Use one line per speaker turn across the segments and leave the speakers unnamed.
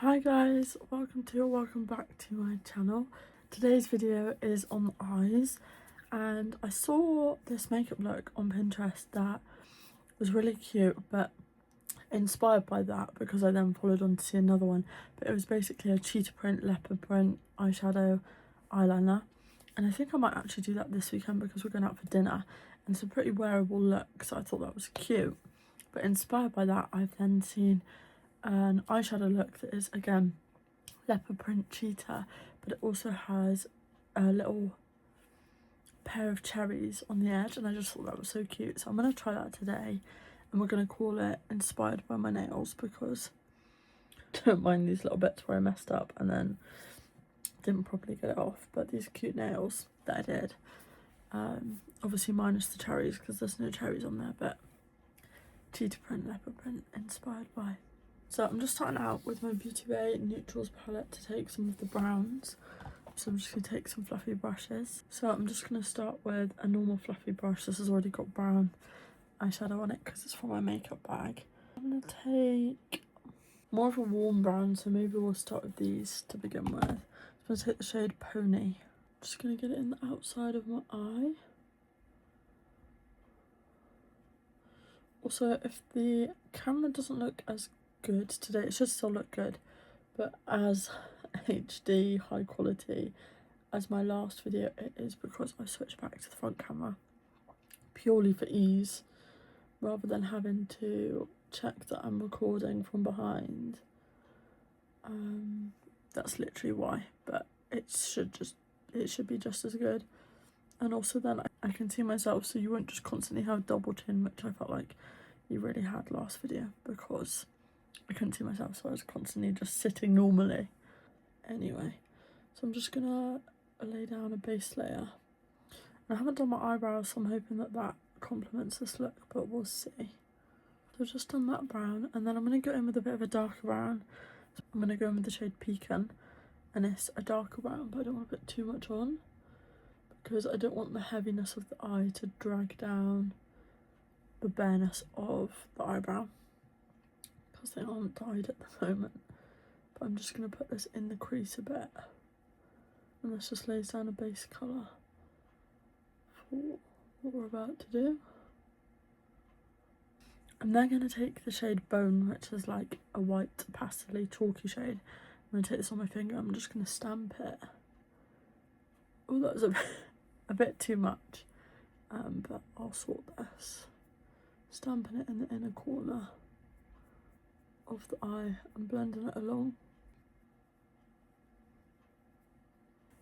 Hi guys, welcome back to my channel. Today's video is on the eyes, and I saw this makeup look on Pinterest that was really cute, but inspired by that because I then followed on to see another one. But it was basically a cheetah print, leopard print eyeshadow eyeliner, and I think I might actually do that this weekend because we're going out for dinner, and it's a pretty wearable look, so I thought that was cute. But inspired by that, I've then seen an eyeshadow look that is again leopard print cheetah, but it also has a little pair of cherries on the edge, and I just thought that was so cute. So I'm going to try that today, and we're going to call it Inspired by My Nails, because don't mind these little bits where I messed up and then didn't properly get it off. But these cute nails that I did, obviously minus the cherries because there's no cherries on there, but cheetah print, leopard print, inspired by. So I'm just starting out with my Beauty Bay Neutrals palette to take some of the browns. So I'm just going to take some fluffy brushes. So I'm just going to start with a normal fluffy brush. This has already got brown eyeshadow on it because it's from my makeup bag. I'm going to take more of a warm brown, so maybe we'll start with these to begin with. I'm going to take the shade Pony. Just going to get it in the outside of my eye. Also, if the camera doesn't look as good today, it should still look good, but as HD high quality as my last video, it is because I switched back to the front camera purely for ease rather than having to check that I'm recording from behind. That's literally why, but it should be just as good. And also then I can see myself, so you won't just constantly have double chin, which I felt like you really had last video, because I couldn't see myself, so I was constantly just sitting normally. Anyway, so I'm just gonna lay down a base layer. And I haven't done my eyebrows, so I'm hoping that that complements this look, but we'll see. So I've just done that brown, and then I'm gonna go in with a bit of a darker brown. So I'm gonna go in with the shade Pecan, and it's a darker brown, but I don't want to put too much on because I don't want the heaviness of the eye to drag down the bareness of the eyebrow, because they aren't dyed at the moment. But I'm just going to put this in the crease a bit, and this just lays down a base colour for what we're about to do. I'm then going to take the shade Bone, which is like a white pastely chalky shade. I'm going to take this on my finger, I'm just going to stamp it. Oh, that was a bit too much, but I'll sort this. Stamping it in the inner corner of the eye and blending it along.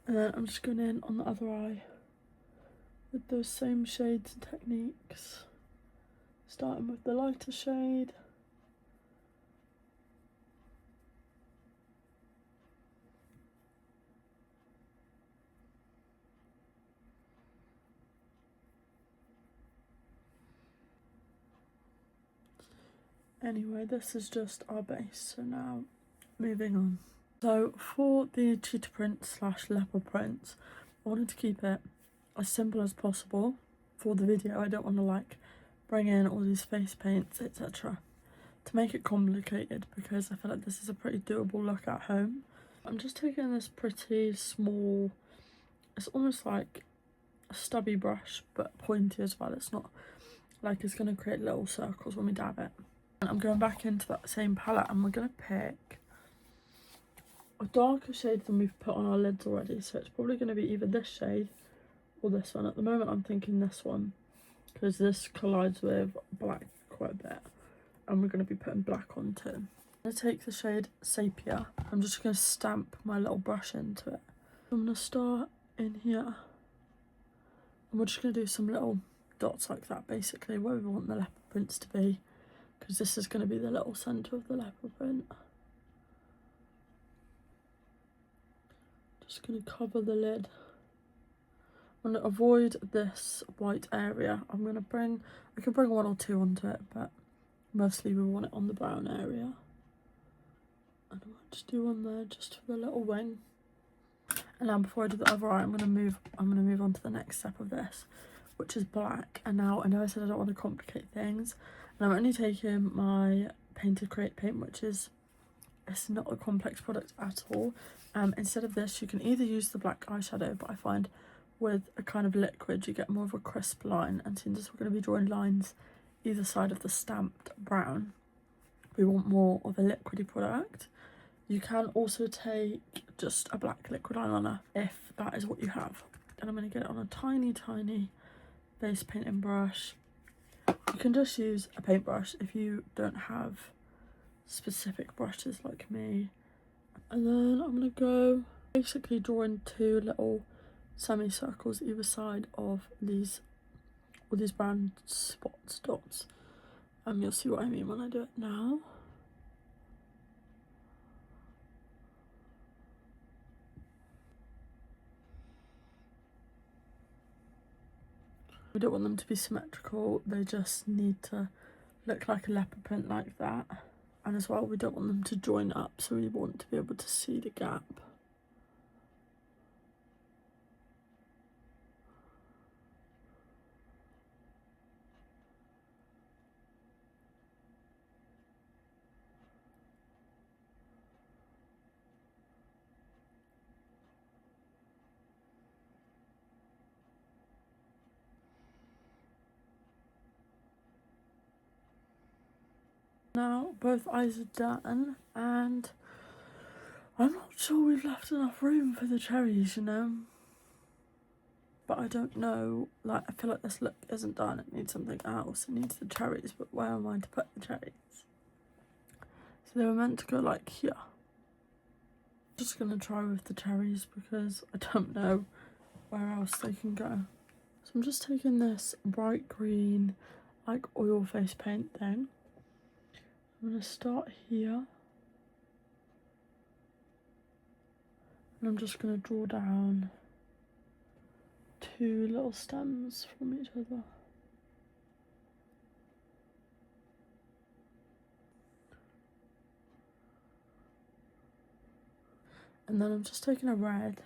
And then I'm just going in on the other eye with those same shades and techniques, starting with the lighter shade. Anyway, this is just our base, so now moving on. So for the cheetah print slash leopard prints, I wanted to keep it as simple as possible for the video. I don't want to like bring in all these face paints, etc. to make it complicated, because I feel like this is a pretty doable look at home. I'm just taking this pretty small, it's almost like a stubby brush but pointy as well. It's not like it's going to create little circles when we dab it. And I'm going back into that same palette, and we're going to pick a darker shade than we've put on our lids already, so it's probably going to be either this shade or this one. At the moment I'm thinking this one, because this collides with black quite a bit, and we're going to be putting black on too. I'm going to take the shade Sepia. I'm just going to stamp my little brush into it. I'm going to start in here, and we're just going to do some little dots like that, basically where we want the leopard prints to be, because this is going to be the little centre of the leopard print. Just going to cover the lid. I'm going to avoid this white area. I can bring one or two onto it, but mostly we want it on the brown area. And I might just do one there just for the little wing. And now before I do the other eye, I'm going to move on to the next step of this, which is black. And now I know I said I don't want to complicate things, and I'm only taking my Painted Create paint, which is It's not a complex product at all. Instead of this, you can either use the black eyeshadow, but I find with a kind of liquid you get more of a crisp line, and since we're going to be drawing lines either side of the stamped brown, we want more of a liquidy product. You can also take just a black liquid eyeliner if that is what you have. And I'm going to get it on a tiny base painting brush. You can just use a paintbrush if you don't have specific brushes like me. And then I'm going to go basically drawing 2 little semicircles either side of these brown spots, dots. You'll see what I mean when I do it now. We don't want them to be symmetrical, they just need to look like a leopard print like that. And as well, we don't want them to join up, so we want to be able to see the gap. Now both eyes are done, and I'm not sure we've left enough room for the cherries, you know. But I don't know, like, I feel like this look isn't done, it needs something else, it needs the cherries, but where am I to put the cherries? So they were meant to go like here. Just gonna try with the cherries because I don't know where else they can go. So I'm just taking this bright green, like oil face paint thing. I'm gonna start here. And I'm just gonna draw down 2 little stems from each other. And then I'm just taking a red.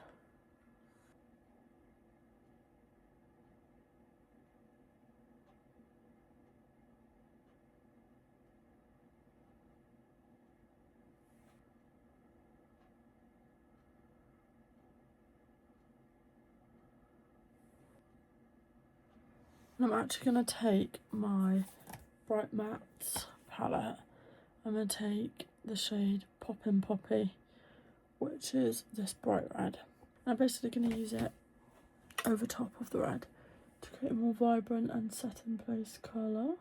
And I'm actually going to take my Bright Matte palette. I'm going to take the shade Poppin' Poppy, which is this bright red. And I'm basically going to use it over top of the red to create a more vibrant and set in place colour.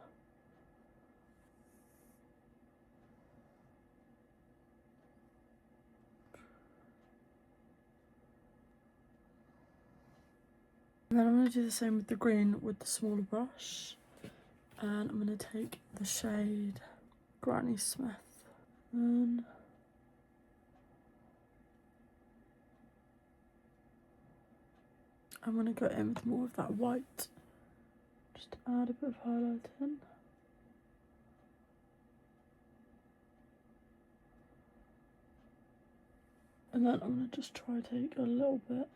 And then I'm going to do the same with the green with the smaller brush. And I'm going to take the shade Granny Smith. And I'm going to go in with more of that white. Just add a bit of highlighting. And then I'm going to just try to take a little bit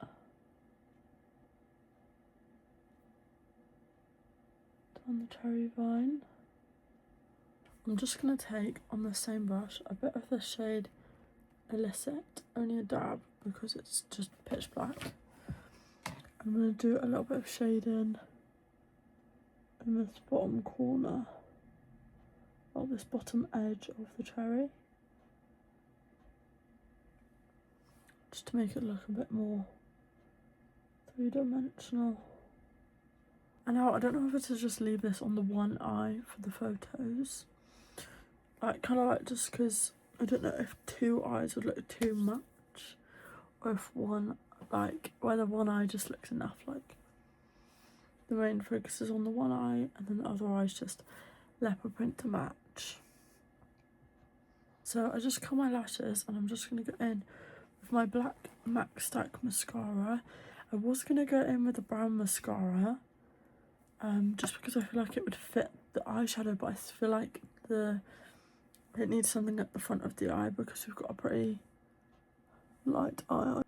on the cherry vine. I'm just going to take on the same brush a bit of the shade Illicit, only a dab because it's just pitch black. I'm going to do a little bit of shading in this bottom corner, or this bottom edge of the cherry, just to make it look a bit more 3-dimensional. And now I don't know whether to just leave this on the one eye for the photos, like kind of like, just because I don't know if 2 eyes would look too much, or if one, like whether one eye just looks enough, like the main focus is on the one eye and then the other eye is just leopard print to match. So I just curl my lashes and I'm just going to go in with my black MAC Stack mascara. I was going to go in with a brown mascara, just because I feel like it would fit the eyeshadow, but I feel like it needs something at the front of the eye because we've got a pretty light eye.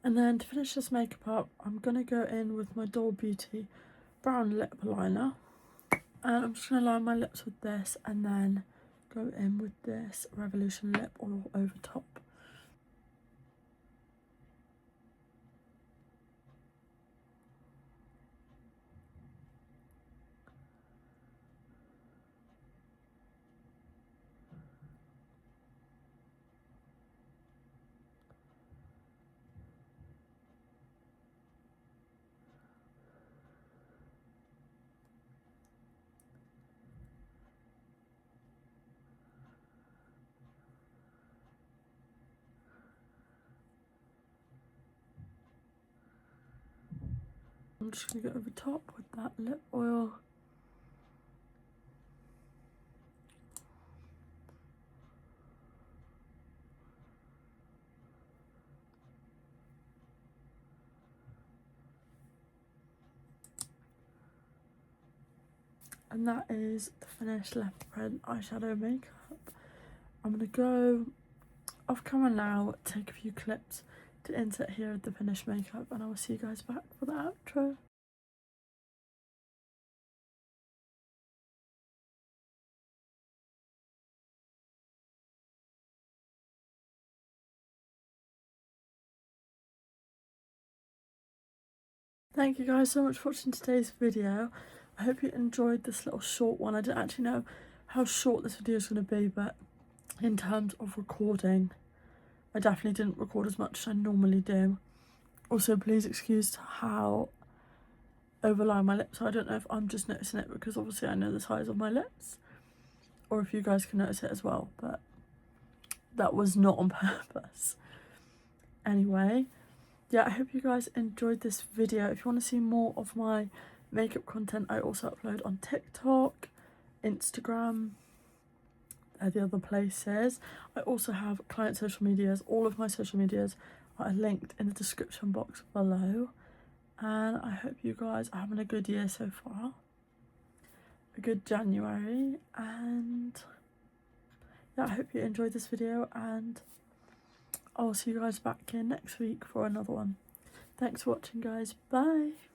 And then to finish this makeup up, I'm going to go in with my Doll Beauty brown lip liner. And I'm just going to line my lips with this and then go in with this Revolution lip oil over top. I'm just going to go over top with that lip oil. And that is the finished Leopard Print eyeshadow makeup. I'm going to go off camera now, take a few clips to insert here of the finished makeup, and I will see you guys back for the outro. Thank you guys so much for watching today's video. I hope you enjoyed this little short one. I didn't actually know how short this video is going to be, but in terms of recording, I definitely didn't record as much as I normally do. Also, please excuse how overlined my lips are. I don't know if I'm just noticing it because obviously I know the size of my lips, or if you guys can notice it as well, but that was not on purpose. Anyway, yeah, I hope you guys enjoyed this video. If you want to see more of my makeup content, I also upload on TikTok, Instagram, the other places. I also have client social medias. All of my social medias are linked in the description box below. And I hope you guys are having a good year so far, a good January, and yeah, I hope you enjoyed this video, and I'll see you guys back in next week for another one. Thanks for watching, guys. Bye.